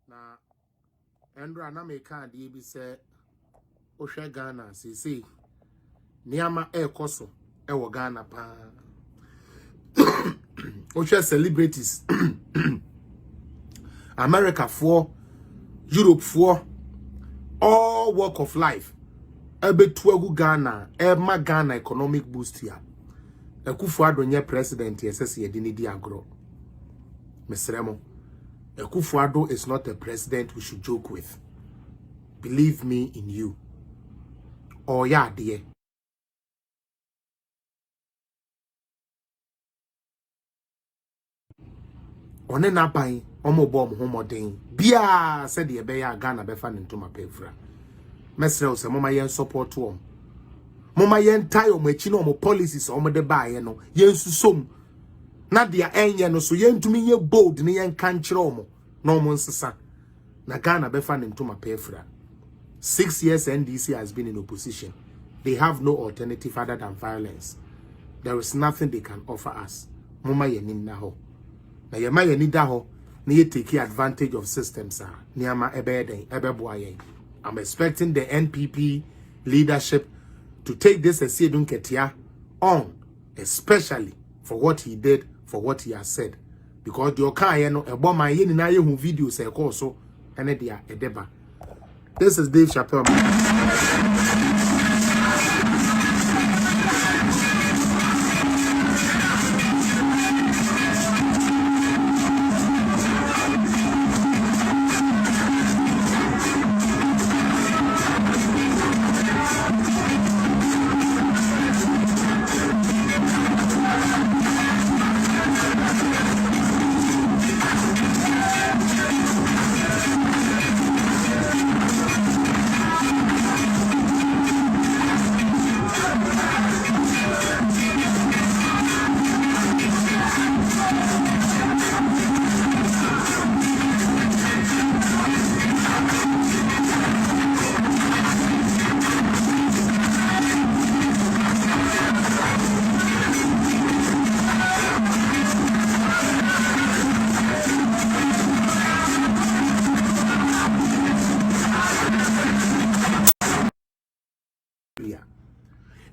na Andra na me ka de bi se ohwe Ghana sisi niama ekoso e wo Ghana pa ohwe celebrities America for Europe for all walk of life ebetu agu Ghana ma Ghana economic boost here Akufo Addo nye president yesese ye di agro mesremo Akufo Addo is not a president we should joke with. Believe me in you. Oh yeah, dear. One na pai, omo bom homoden. Bia said ye be ya Ghana be fan into my pefra. Mesrel se mama yen support wom. Mama yen tie o machi no mo policies o mo de bae no. Yen susom. Na dia enye no so yen tumi ye bold ne yen kan kire o mo. No mo nsesa. Na Ghana be fan into my pefra. 6 years NDC has been in opposition. They have no alternative other than violence. There is nothing they can offer us. Mama ye ni na ho. Na ye ma ye ni da ho. Na ye take advantage of systems. Niama ebe den, ebe boye. I'm expecting the NPP leadership to take this Esiedun Ketia on, especially for what he did, for what he has said. Because the Oka no ebo ma ye ni na ye hu videos e ko so ene dia edeba. This is Dave Chappelle.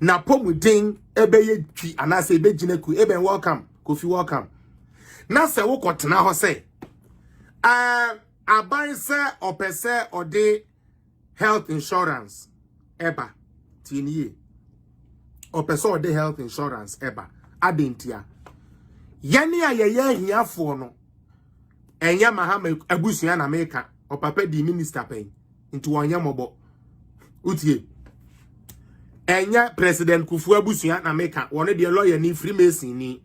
Na pomudin ebe ye twi anase ebe gineku ebe welcome Kofi welcome na se wo kotena ho se aban se opese ode health insurance eba tinie opese ode health insurance eba adentia yene ayeye hiafo no enya mahama abusua na meka opapa di minister pen nti wonye mobo utie Enya President Akufo abusua na meka wone de lawyer ni Freemason ni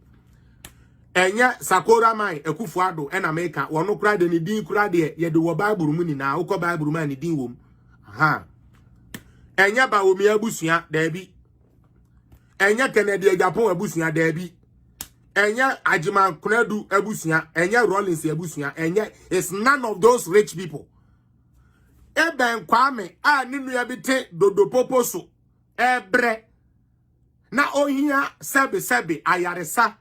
enya Sakora mai Akufo Addo na meka wono kura de ni din kura de ye de wo Bible mu ni na ukọ Bible mu ni din wom aha enya Bawomi abusua da bi enya Kennedy Japan abusua da bi enya Ajiman Kunadu abusua enya Rollins abusua enya is none of those rich people Eben Kwame a ninu ya bite dodo poposo ebre na ohia sebe ayaresa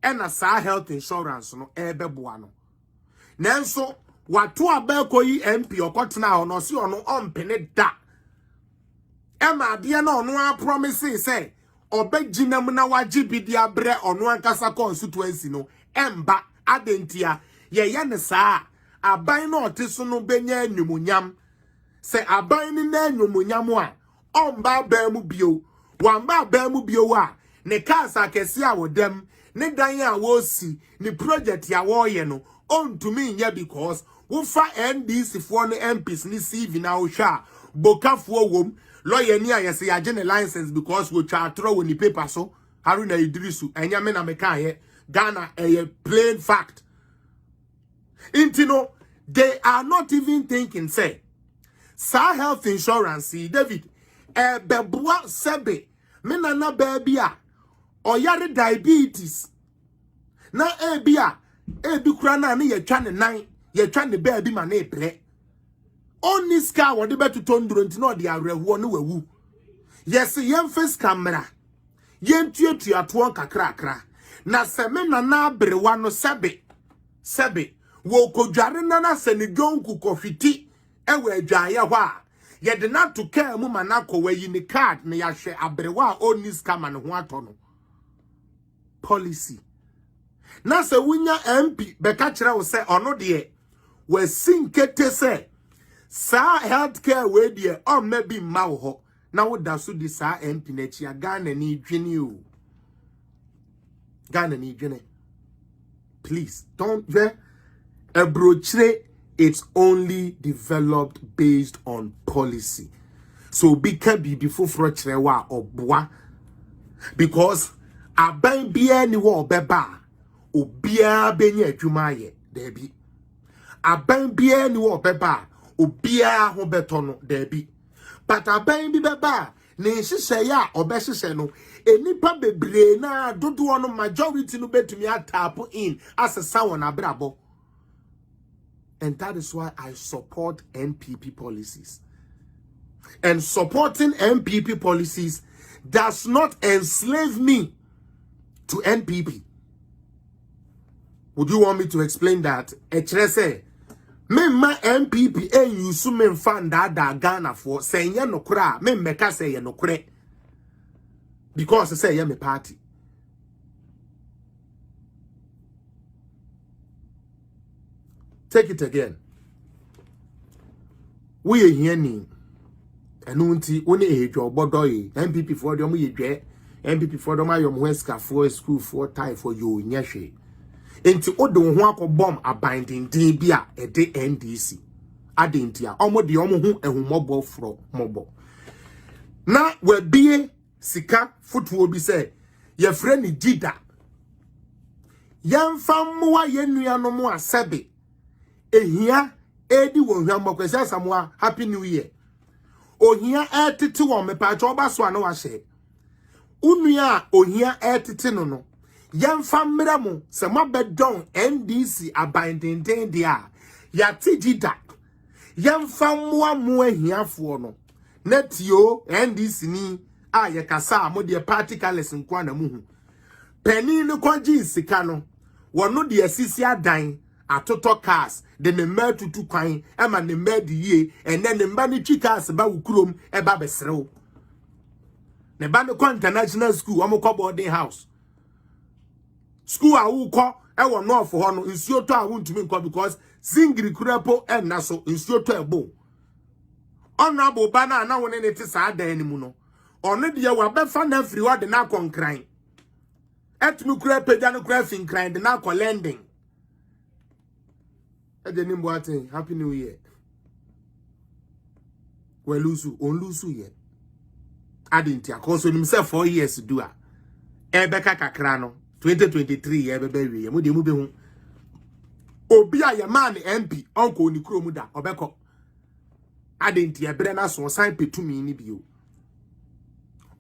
ena sa health insurance no ebeboa no nanso watu abakoyi MP okotena ono si ono ompene da ema ade na ono a promise say obeginam na wagibidi abre ono ankasa constituency no emba adentia ye ne saa aban na oteso no benya anumunyam se aban ni na anumunyam a omba bamu bio wamba bamu bio a ne kasa kesi a wodem ne dan a wosi ne project ya woye no ontumi nya because wo fa NDC for no MPs ni CV na wo hwa bokafo wom lawyer ni ayese ya gene license because wo twa atro wo ni paper so Haruna Idrisu enya me na meka ye Ghana a plain fact intino they are not even thinking say sa health insurance David beboa sebe me nana baby a oyare diabetes na ebi kura na ne ye twa ne nan ye twa ne baby ma na epre oni ska wo de betu tonduro nti na ode arewo ne wawu yes yem face camera yen tuatua to kakra na se me nana abrewa no sebe wo kodware na senedwonku kofiti ewe adwaye ho a ye de na to car mu manako wayi ni card na ya hwe abrewa a oni scam ne ho ato no policy na se wunya MP beka kire wo se ono de we sinkete se sa healthcare we de o maybe ma wo ho na wo da so di sa MP na chi Ghana ni dwene o Ghana ni dwene. Please don't a brochure. It's only developed based on policy. So be can be before frochrewa or bois because a ban be any war beba or bia benye jumaye there be a ban be any war beba or bia hobetono there be but a ban be beba ne say ya or best say no any bebre na dodo ono majority no betumi tap in as a someone abrabo. And that is why I support NPP policies. And supporting NPP policies does not enslave me to NPP. Would you want me to explain that? Echrese, me ma NPP en yusu me fan da Ghana for saying no kra, me meka say no kre. Because I say me party. Take it again. We are here ni. Enunti oni ejo bodoye. MPP for them ye dwe. MPP for them ayom weska for school for tie for you nyehwe. Enti odo ho akobom abinding din bia e de NDC. Adentia omo de omo hu ehumobo fro mobo. Na we bie sika footwo bi say ye frɛ ni Jida. Yemfa mwa yenua mo asebe. Ehia edi wonhwa mbokwese samwa happy new year. Ohia etete wo mepacho oba so ana wa hye. Unua ohia etete no yemfa mmra mu se mabedon NDC abindenden dia ya Jida. Yemfa mwa mu ahiafo no netio NDC ni a ye kasa mo de party colors nkwa na mu hu. Penny no kwaji sika no wono de asisi adan atoto cars de ne matutu kwan ema ne mad yie ene ne mba ne cars ba wukurom eba besrew ne ba ne international school amukọ boarding house school a wukọ ewo north ho no nsuo to a wuntumi nkọ because singri kurapo enna so nsuo to ebo honorable bana na woni ne te sa adan ni mu no ono de wa befa na free word na konkran etumi kurapo ja no kura finkran de na lending. Happy New Year. We lusu ye. Adintia cause himself 4 years to do a. Ebeka kakra no 2023 ebebe we. Mu de mu be hu. Obi a ye man MP onko ni kuro mu da obeko. Adintia bere na so san petumi ni bio.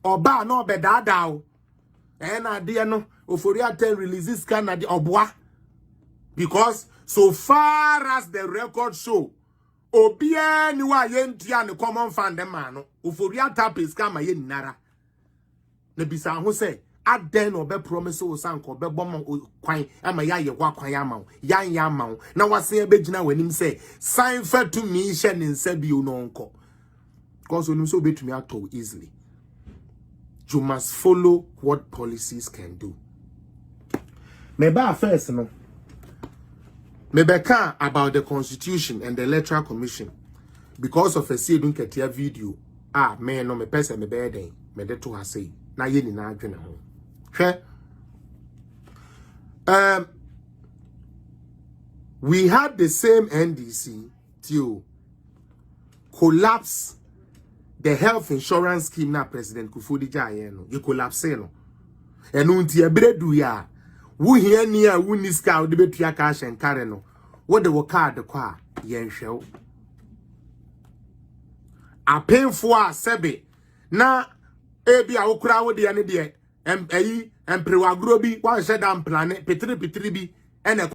Oba na obedada o. Na de no ofori aten releases can na de oboa. Because so far as the record show, Obia ni wa yentia ni common fan dem man no. Ofori atapes kama ye nara. Ne bisa ho say aden obe promise o sanko obe bom kwan ama ya ye kwa kwan ama yan ya ama na wase e begina wanim say sign fa to me hye ne nsa bi o no nko. Because onim so betumi ato easily. You must follow what policies can do. Meba first no. Mebeka about the Constitution and the Electoral Commission because of a seeding ketia video. Man no me person me beden me de to say na ye ni na adwene ho. We had the same NDC to collapse the health insurance scheme na President Akufo di jaye no. You collapse no. Enu nti ebredu ya wo hia ni a wo ni ska wo de betua ka hyenkare no wo de wo card kwa yenhwew apenfo a sebe na ebi a wo kura wo de ne de emprewa agro bi wa hye dam plane petri bi ene